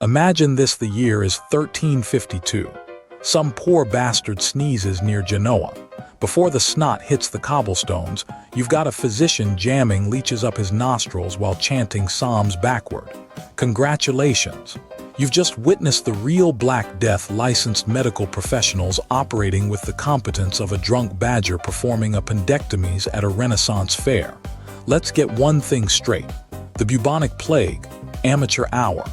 Imagine this: the year is 1352. Some poor bastard sneezes near Genoa. Before the snot hits the cobblestones, you've got a physician jamming leeches up his nostrils while chanting psalms backward. Congratulations! You've just witnessed the real Black Death, licensed medical professionals operating with the competence of a drunk badger performing appendectomies at a Renaissance fair. Let's get one thing straight. The bubonic plague, amateur hour.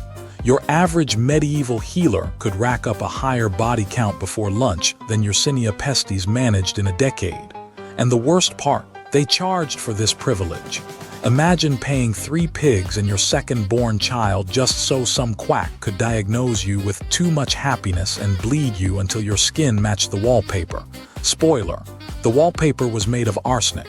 Your average medieval healer could rack up a higher body count before lunch than Yersinia pestis managed in a decade. And the worst part, they charged for this privilege. Imagine paying 3 pigs and your second-born child just so some quack could diagnose you with too much happiness and bleed you until your skin matched the wallpaper. Spoiler, the wallpaper was made of arsenic.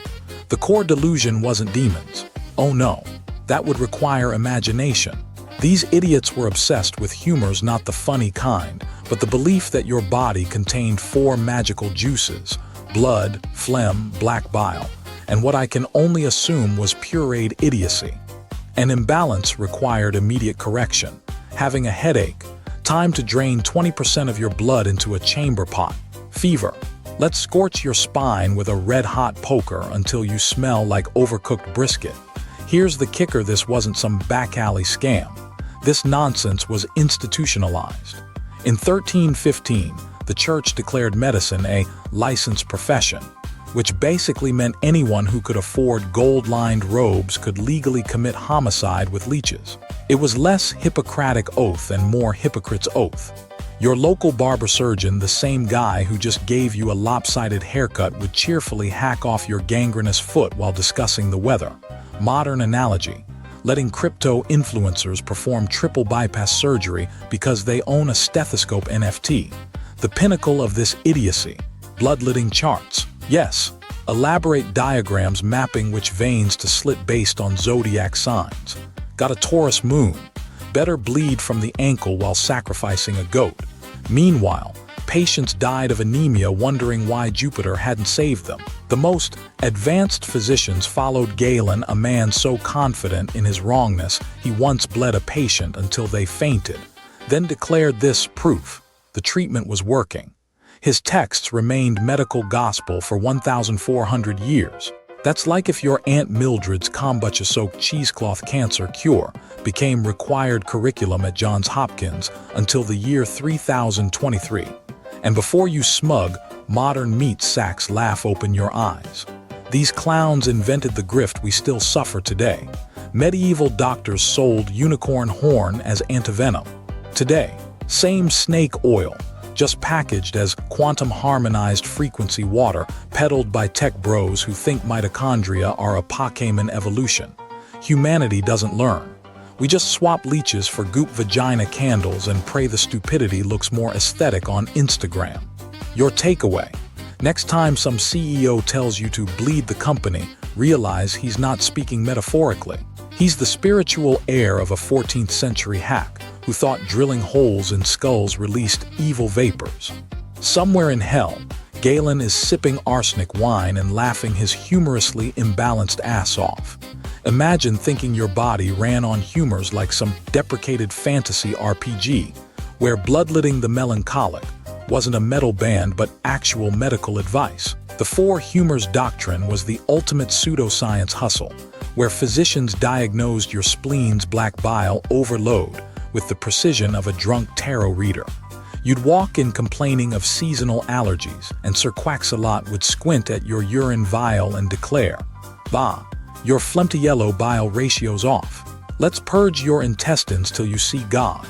The core delusion wasn't demons. Oh no, that would require imagination. These idiots were obsessed with humors, not the funny kind, but the belief that your body contained 4 magical juices: blood, phlegm, black bile, and what I can only assume was pureed idiocy. An imbalance required immediate correction. Having a headache, time to drain 20% of your blood into a chamber pot. Fever, let's scorch your spine with a red-hot poker until you smell like overcooked brisket. Here's the kicker: this wasn't some back-alley scam. This nonsense was institutionalized. In 1315, the church declared medicine a licensed profession, which basically meant anyone who could afford gold-lined robes could legally commit homicide with leeches. It was less Hippocratic oath and more hypocrite's oath. Your local barber surgeon, the same guy who just gave you a lopsided haircut, would cheerfully hack off your gangrenous foot while discussing the weather. Modern analogy: letting crypto influencers perform triple bypass surgery because they own a stethoscope NFT. The pinnacle of this idiocy: bloodletting charts. Yes, elaborate diagrams mapping which veins to slit based on zodiac signs. Got a Taurus moon? Better bleed from the ankle while sacrificing a goat. Meanwhile, patients died of anemia wondering why Jupiter hadn't saved them. The most advanced physicians followed Galen, a man so confident in his wrongness he once bled a patient until they fainted, then declared this proof: the treatment was working. His texts remained medical gospel for 1,400 years. That's like if your Aunt Mildred's kombucha-soaked cheesecloth cancer cure became required curriculum at Johns Hopkins until the year 3023. And before you smug, modern meat sacks laugh, open your eyes. These clowns invented the grift we still suffer today. Medieval doctors sold unicorn horn as antivenom. Today, same snake oil, just packaged as quantum-harmonized frequency water, peddled by tech bros who think mitochondria are a Pokemon evolution. Humanity doesn't learn. We just swap leeches for goop vagina candles and pray the stupidity looks more aesthetic on Instagram. Your takeaway: next time some CEO tells you to bleed the company, realize he's not speaking metaphorically. He's the spiritual heir of a 14th century hack who thought drilling holes in skulls released evil vapors. Somewhere in hell, Galen is sipping arsenic wine and laughing his humorously imbalanced ass off. Imagine thinking your body ran on humors like some deprecated fantasy RPG, where bloodletting the melancholic wasn't a metal band but actual medical advice. The 4 humors doctrine was the ultimate pseudoscience hustle, where physicians diagnosed your spleen's black bile overload with the precision of a drunk tarot reader. You'd walk in complaining of seasonal allergies, and Sir Quack-a-Lot would squint at your urine vial and declare, "Bah, your phlegm-to-yellow bile ratio's off. Let's purge your intestines till you see God."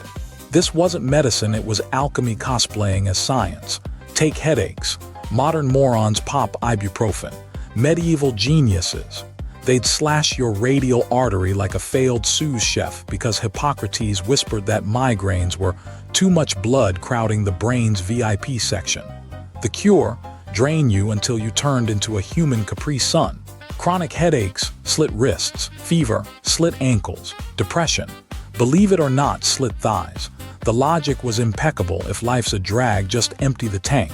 This wasn't medicine, it was alchemy cosplaying as science. Take headaches. Modern morons pop ibuprofen. Medieval geniuses: they'd slash your radial artery like a failed sous chef because Hippocrates whispered that migraines were too much blood crowding the brain's VIP section. The cure: drain you until you turned into a human Capri Sun. Chronic headaches: slit wrists. Fever: slit ankles. Depression: believe it or not, slit thighs. The logic was impeccable: if life's a drag, just empty the tank.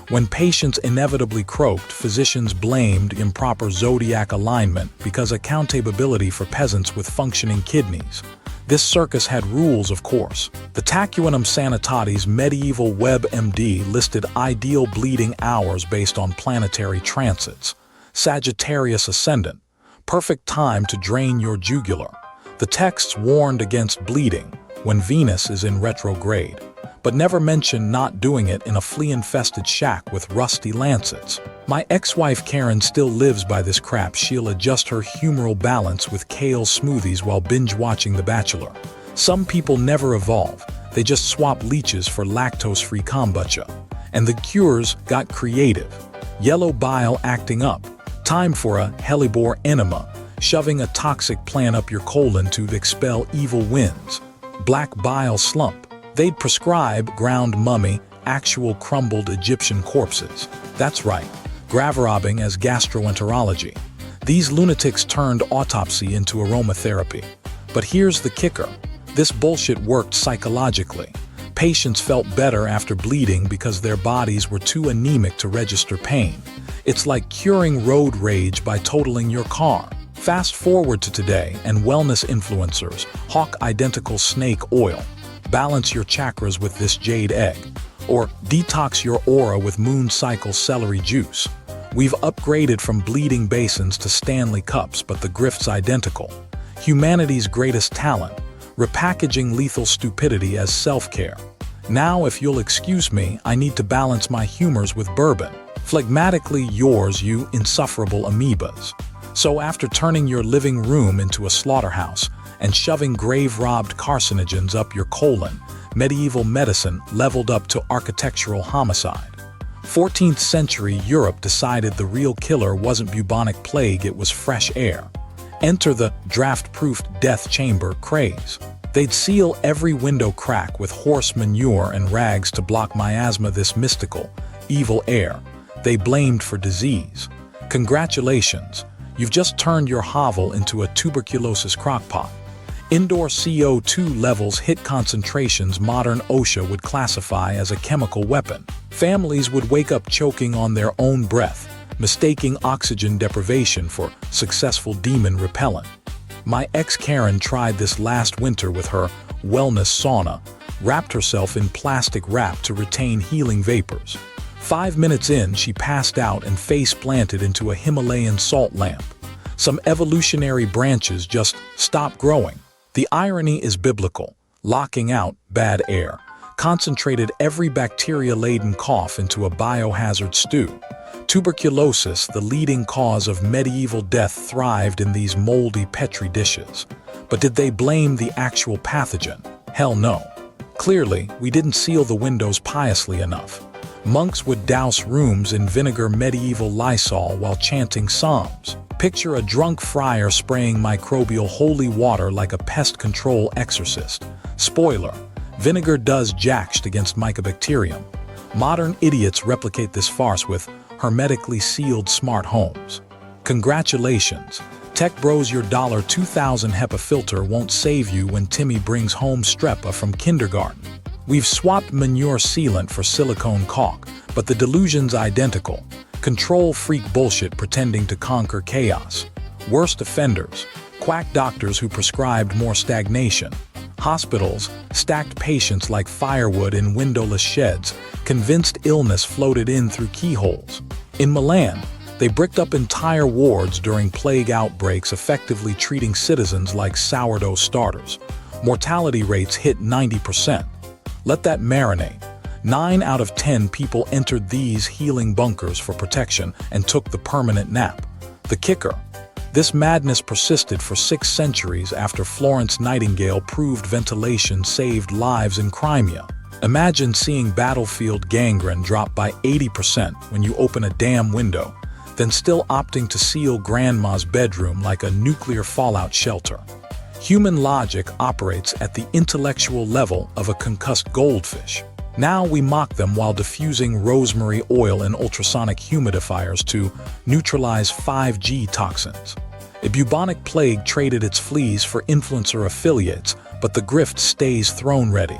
When patients inevitably croaked, physicians blamed improper zodiac alignment because accountability for peasants with functioning kidneys. This circus had rules, of course. The Tacuanum Sanitatis Medieval Web MD listed ideal bleeding hours based on planetary transits. Sagittarius Ascendant, perfect time to drain your jugular. The texts warned against bleeding when Venus is in retrograde, but never mentioned not doing it in a flea-infested shack with rusty lancets. My ex-wife Karen still lives by this crap. She'll adjust her humoral balance with kale smoothies while binge-watching The Bachelor. Some people never evolve. They just swap leeches for lactose-free kombucha. And the cures got creative. Yellow bile acting up. Time for a hellebore enema, shoving a toxic plant up your colon to expel evil winds. Black bile slump. They'd prescribe ground mummy, actual crumbled Egyptian corpses. That's right, graverobbing as gastroenterology. These lunatics turned autopsy into aromatherapy. But here's the kicker. This bullshit worked psychologically. Patients felt better after bleeding because their bodies were too anemic to register pain. It's like curing road rage by totaling your car. Fast forward to today, and wellness influencers hawk identical snake oil. Balance your chakras with this jade egg, or detox your aura with moon cycle celery juice. We've upgraded from bleeding basins to Stanley cups, but the grift's identical. Humanity's greatest talent, repackaging lethal stupidity as self-care. Now, if you'll excuse me, I need to balance my humors with bourbon. Phlegmatically yours, you insufferable amoebas. So after turning your living room into a slaughterhouse and shoving grave-robbed carcinogens up your colon, medieval medicine leveled up to architectural homicide. 14th century Europe decided the real killer wasn't bubonic plague, it was fresh air. Enter the draft-proofed death chamber craze. They'd seal every window crack with horse manure and rags to block miasma, this mystical, evil air they blamed for disease. Congratulations, you've just turned your hovel into a tuberculosis crockpot. Indoor CO2 levels hit concentrations modern OSHA would classify as a chemical weapon. Families would wake up choking on their own breath, mistaking oxygen deprivation for successful demon repellent. My ex Karen tried this last winter with her wellness sauna, wrapped herself in plastic wrap to retain healing vapors. 5 minutes in, she passed out and face-planted into a Himalayan salt lamp. Some evolutionary branches just stopped growing. The irony is biblical. Locking out bad air concentrated every bacteria-laden cough into a biohazard stew. Tuberculosis, the leading cause of medieval death, thrived in these moldy Petri dishes. But did they blame the actual pathogen? Hell no. Clearly, we didn't seal the windows piously enough. Monks would douse rooms in vinegar medieval Lysol while chanting psalms. Picture a drunk friar spraying microbial holy water like a pest control exorcist. Spoiler, vinegar does jacked against mycobacterium. Modern idiots replicate this farce with hermetically sealed smart homes. Congratulations, tech bros, your $2000 HEPA filter won't save you when Timmy brings home strepa from kindergarten. We've swapped manure sealant for silicone caulk, but the delusion's identical. Control freak bullshit pretending to conquer chaos. Worst offenders, quack doctors who prescribed more stagnation. Hospitals stacked patients like firewood in windowless sheds, convinced illness floated in through keyholes. In Milan, they bricked up entire wards during plague outbreaks, effectively treating citizens like sourdough starters. Mortality rates hit 90%. Let that marinate. 9 out of 10 people entered these healing bunkers for protection and took the permanent nap. The kicker: this madness persisted for 6 centuries after Florence Nightingale proved ventilation saved lives in Crimea. Imagine seeing battlefield gangrene drop by 80% when you open a damn window, then still opting to seal grandma's bedroom like a nuclear fallout shelter. Human logic operates at the intellectual level of a concussed goldfish. Now we mock them while diffusing rosemary oil in ultrasonic humidifiers to neutralize 5G toxins. A bubonic plague traded its fleas for influencer affiliates, but the grift stays throne ready.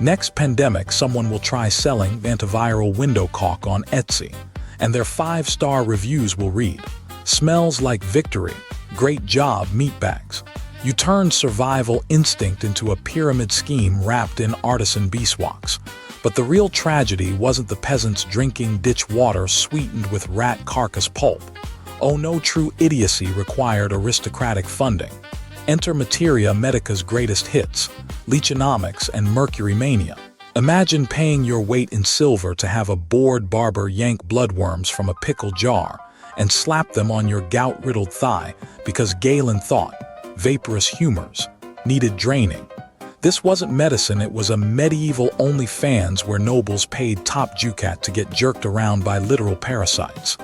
Next pandemic, someone will try selling antiviral window caulk on Etsy, and their 5-star reviews will read, "Smells like victory. Great job, meatbags." You turned survival instinct into a pyramid scheme wrapped in artisan beeswax. But the real tragedy wasn't the peasants drinking ditch water sweetened with rat carcass pulp. Oh, no, true idiocy required aristocratic funding. Enter Materia Medica's greatest hits, Leachonomics and Mercury Mania. Imagine paying your weight in silver to have a bored barber yank bloodworms from a pickle jar and slap them on your gout-riddled thigh because Galen thought vaporous humors needed draining. This wasn't medicine, it was a medieval OnlyFans where nobles paid top ducat to get jerked around by literal parasites.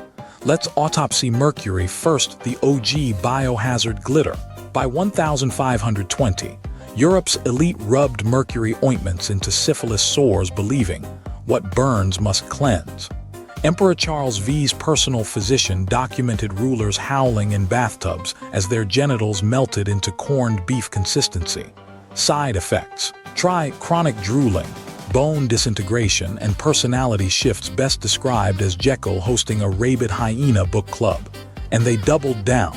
Let's autopsy Mercury first, the OG biohazard glitter. By 1520, Europe's elite rubbed mercury ointments into syphilis sores, believing what burns must cleanse. Emperor Charles V's personal physician documented rulers howling in bathtubs as their genitals melted into corned beef consistency. Side effects: try chronic drooling, bone disintegration, and personality shifts, best described as Jekyll hosting a rabid hyena book club. And they doubled down.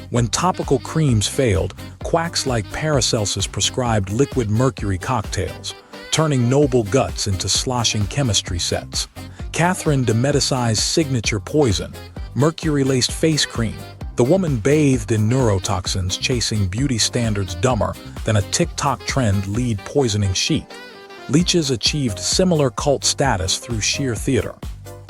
When topical creams failed, quacks like Paracelsus prescribed liquid mercury cocktails, turning noble guts into sloshing chemistry sets. Catherine de Medici's signature poison, mercury-laced face cream. The woman bathed in neurotoxins, chasing beauty standards dumber than a TikTok trend lead poisoning chic. Leeches achieved similar cult status through sheer theater.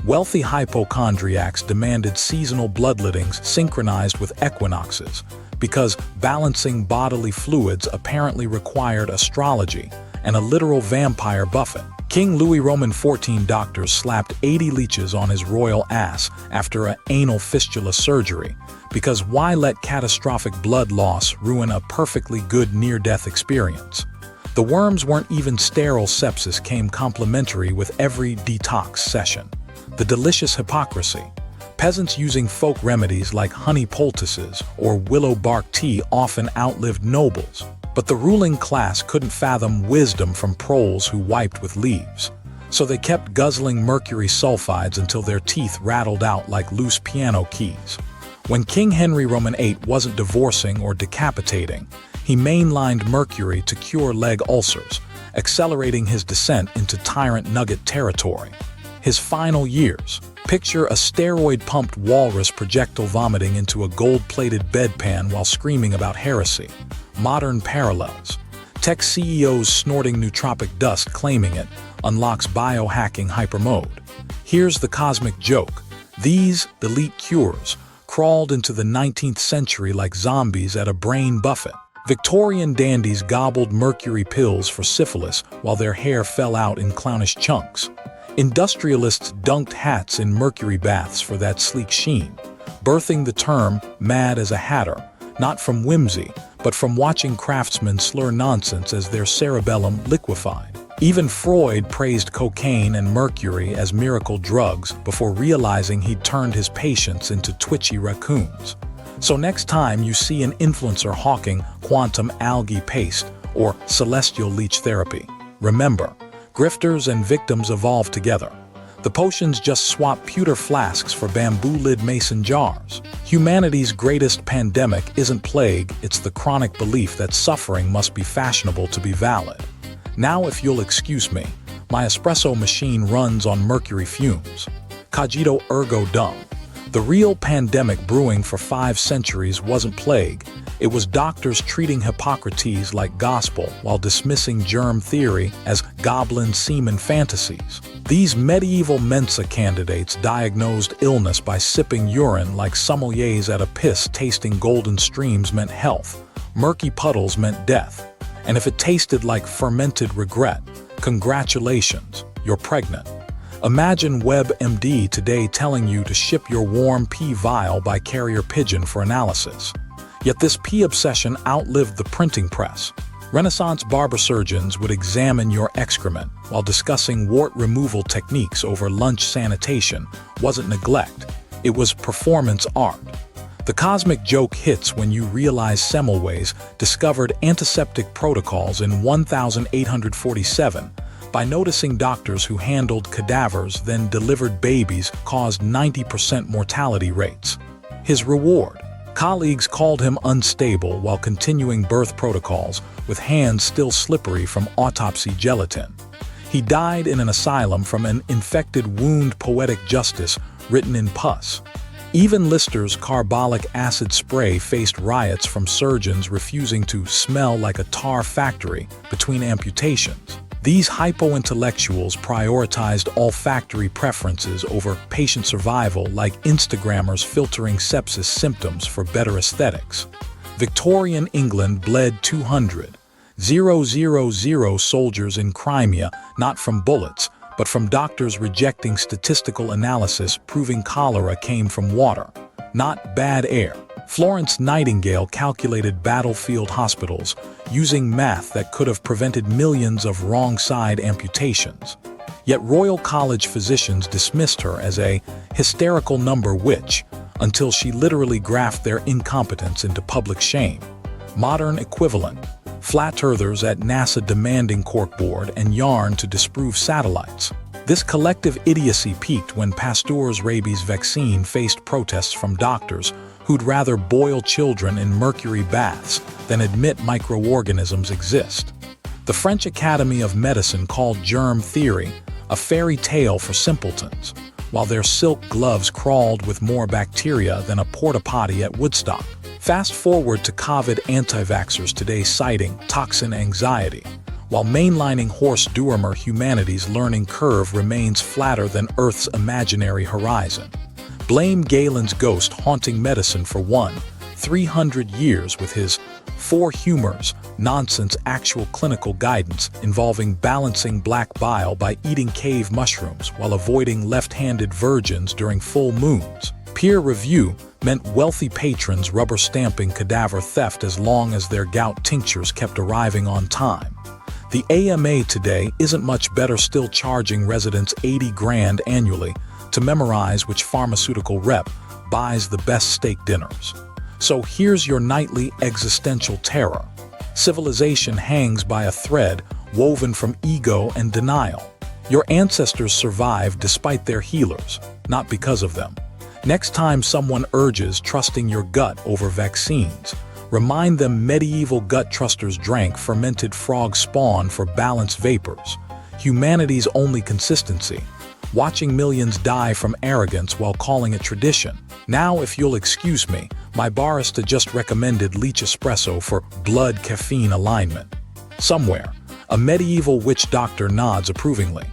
Wealthy hypochondriacs demanded seasonal bloodlettings synchronized with equinoxes because balancing bodily fluids apparently required astrology and a literal vampire buffet. King Louis Roman XIV doctors slapped 80 leeches on his royal ass after an anal fistula surgery because why let catastrophic blood loss ruin a perfectly good near-death experience? The worms weren't even sterile, sepsis came complimentary with every detox session. The delicious hypocrisy. Peasants using folk remedies like honey poultices or willow bark tea often outlived nobles. But the ruling class couldn't fathom wisdom from proles who wiped with leaves. So they kept guzzling mercury sulfides until their teeth rattled out like loose piano keys. When King Henry Roman VIII wasn't divorcing or decapitating, he mainlined mercury to cure leg ulcers, accelerating his descent into tyrant nugget territory. His final years. Picture a steroid-pumped walrus projectile vomiting into a gold-plated bedpan while screaming about heresy. Modern parallels. Tech CEOs snorting nootropic dust claiming it unlocks biohacking hypermode. Here's the cosmic joke. These elite cures crawled into the 19th century like zombies at a brain buffet. Victorian dandies gobbled mercury pills for syphilis while their hair fell out in clownish chunks. Industrialists dunked hats in mercury baths for that sleek sheen, birthing the term mad as a hatter, not from whimsy, but from watching craftsmen slur nonsense as their cerebellum liquefied. Even Freud praised cocaine and mercury as miracle drugs before realizing he'd turned his patients into twitchy raccoons. So next time you see an influencer hawking quantum algae paste or celestial leech therapy, remember, grifters and victims evolve together. The potions just swap pewter flasks for bamboo-lid mason jars. Humanity's greatest pandemic isn't plague, it's the chronic belief that suffering must be fashionable to be valid. Now, if you'll excuse me, my espresso machine runs on mercury fumes. Cogito ergo dum. The real pandemic brewing for 5 centuries wasn't plague, it was doctors treating Hippocrates like gospel while dismissing germ theory as goblin semen fantasies. These medieval Mensa candidates diagnosed illness by sipping urine like sommeliers at a piss. Tasting golden streams meant health, murky puddles meant death. And if it tasted like fermented regret, congratulations, you're pregnant. Imagine WebMD today telling you to ship your warm pee vial by carrier pigeon for analysis. Yet this pee obsession outlived the printing press. Renaissance barber surgeons would examine your excrement while discussing wart removal techniques over lunch. Sanitation wasn't neglect, it was performance art. The cosmic joke hits when you realize Semmelweis discovered antiseptic protocols in 1847 by noticing doctors who handled cadavers then delivered babies caused 90% mortality rates. His reward: Colleagues called him unstable while continuing birth protocols with hands still slippery from autopsy gelatin. He died in an asylum from an infected wound. Poetic justice written in pus. Even Lister's carbolic acid spray faced riots from surgeons refusing to smell like a tar factory between amputations. These hypo-intellectuals prioritized olfactory preferences over patient survival, like Instagrammers filtering sepsis symptoms for better aesthetics. Victorian England bled 200,000 soldiers in Crimea, not from bullets, but from doctors rejecting statistical analysis proving cholera came from water, not bad air. Florence Nightingale calculated battlefield hospitals using math that could have prevented millions of wrong-side amputations. Yet Royal College physicians dismissed her as a hysterical number witch until she literally graphed their incompetence into public shame. Modern equivalent: flat earthers at NASA demanding corkboard and yarn to disprove satellites. This collective idiocy peaked when Pasteur's rabies vaccine faced protests from doctors who'd rather boil children in mercury baths than admit microorganisms exist. The French Academy of Medicine called germ theory a fairy tale for simpletons, while their silk gloves crawled with more bacteria than a porta-potty at Woodstock. Fast forward to COVID anti-vaxxers today citing toxin anxiety, while mainlining horse Duermer humanity's learning curve remains flatter than Earth's imaginary horizon. Blame Galen's ghost haunting medicine for 300 years with his four humors nonsense actual clinical guidance involving balancing black bile by eating cave mushrooms while avoiding left-handed virgins during full moons. Peer review meant wealthy patrons rubber-stamping cadaver theft as long as their gout tinctures kept arriving on time. The AMA today isn't much better, still charging residents $80,000 annually to memorize which pharmaceutical rep buys the best steak dinners. So here's your nightly existential terror. Civilization hangs by a thread woven from ego and denial. Your ancestors survived despite their healers, not because of them. Next time someone urges trusting your gut over vaccines, remind them medieval gut trusters drank fermented frog spawn for balanced vapors. Humanity's only consistency: watching millions die from arrogance while calling it tradition. Now, if you'll excuse me, my barista just recommended Leech espresso for blood-caffeine alignment. Somewhere, a medieval witch doctor nods approvingly.